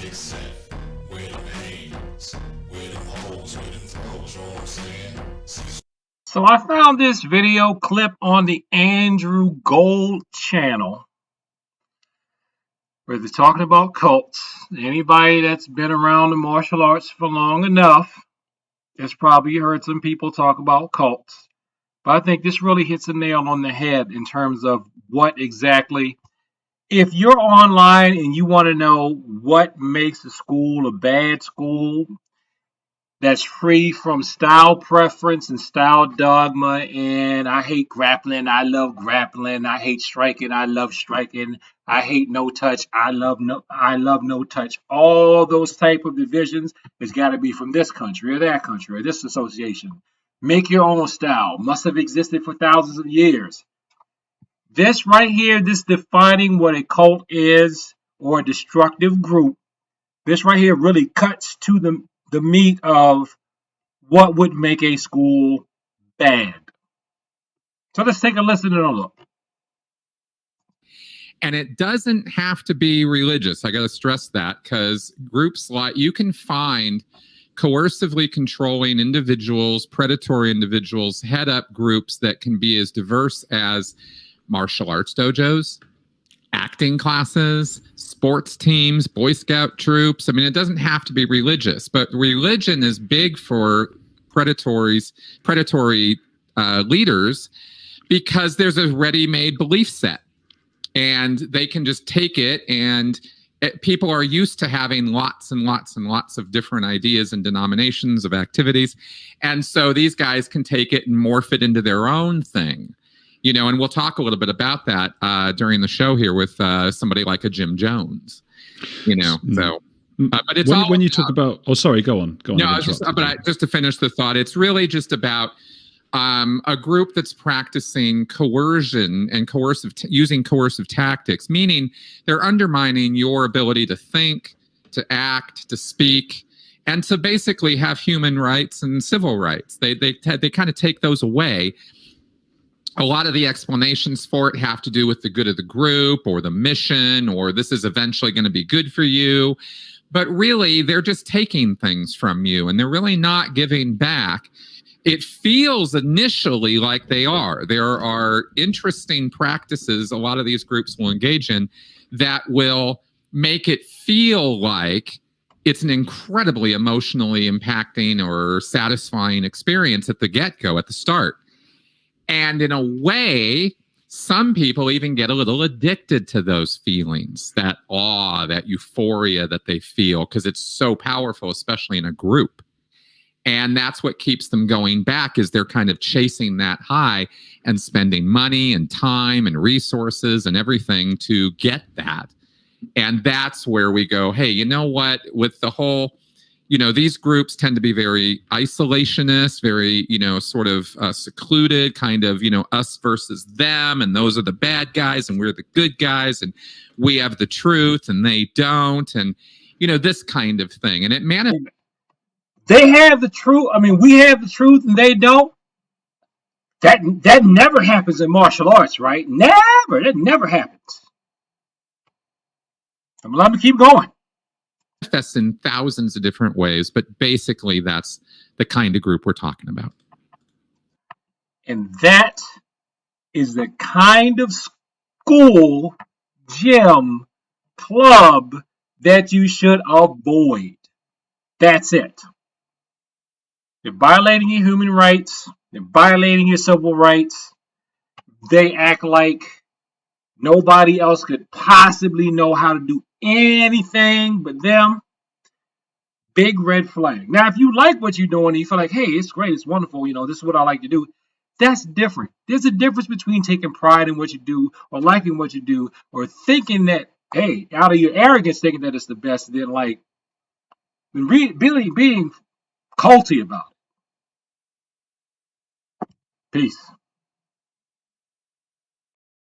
except where them hands, where them holes, where them throws, you know what I'm saying? So I found this video clip on the Andrew Gold channel where they're talking about cults. Anybody that's been around the martial arts for long enough has probably heard some people talk about cults. But I think this really hits a nail on the head in terms of what exactly, if you're online and you want to know what makes a school a bad school, that's free from style preference and style dogma. And I hate grappling. I love grappling. I hate striking. I love striking. I hate no touch. I love no touch. All those type of divisions has got to be from this country or that country or this association. Make your own style. Must have existed for thousands of years. This right here, this defining what a cult is or a destructive group. This right here really cuts to the meat of what would make a school bad. So let's take a listen and a look. And it doesn't have to be religious. I got to stress that, because groups like, you can find coercively controlling individuals, predatory individuals, head up groups that can be as diverse as martial arts dojos, acting classes, sports teams, Boy Scout troops. I mean, it doesn't have to be religious, but religion is big for predatory leaders, because there's a ready-made belief set, and they can just take it, and people are used to having lots and lots and lots of different ideas and denominations of activities, and so these guys can take it and morph it into their own thing. You know, and we'll talk a little bit about that during the show here with somebody like a Jim Jones. You know, so but it's when you talk about. Oh, sorry, go on. No, just to finish the thought, it's really just about a group that's practicing coercion and using coercive tactics, meaning they're undermining your ability to think, to act, to speak, and to basically have human rights and civil rights. They kind of take those away. A lot of the explanations for it have to do with the good of the group or the mission, or this is eventually going to be good for you. But really, they're just taking things from you, and they're really not giving back. It feels initially like they are. There are interesting practices a lot of these groups will engage in that will make it feel like it's an incredibly emotionally impacting or satisfying experience at the get-go, at the start. And in a way, some people even get a little addicted to those feelings, that awe, that euphoria that they feel, because it's so powerful, especially in a group. And that's what keeps them going back, is they're kind of chasing that high and spending money and time and resources and everything to get that. And that's where we go, hey, you know what, with the whole, you know, these groups tend to be very isolationist, very, you know, sort of secluded, kind of, you know, us versus them, and those are the bad guys and we're the good guys, and we have the truth and they don't, and, you know, this kind of thing. And it manifests. They have the truth. I mean, we have the truth and they don't. That never happens in martial arts, right? Never. That never happens. I'm let me keep going. Manifests in thousands of different ways, but basically that's the kind of group we're talking about. And that is the kind of school, gym, club that you should avoid. That's it. They're violating your human rights. They're violating your civil rights. They act like nobody else could possibly know how to do anything but them. Big red flag. Now, if you like what you're doing and you feel like, hey, it's great, it's wonderful, you know, this is what I like to do, that's different. There's a difference between taking pride in what you do or liking what you do, or thinking that, hey, out of your arrogance, thinking that it's the best, then like really being culty about it. Peace.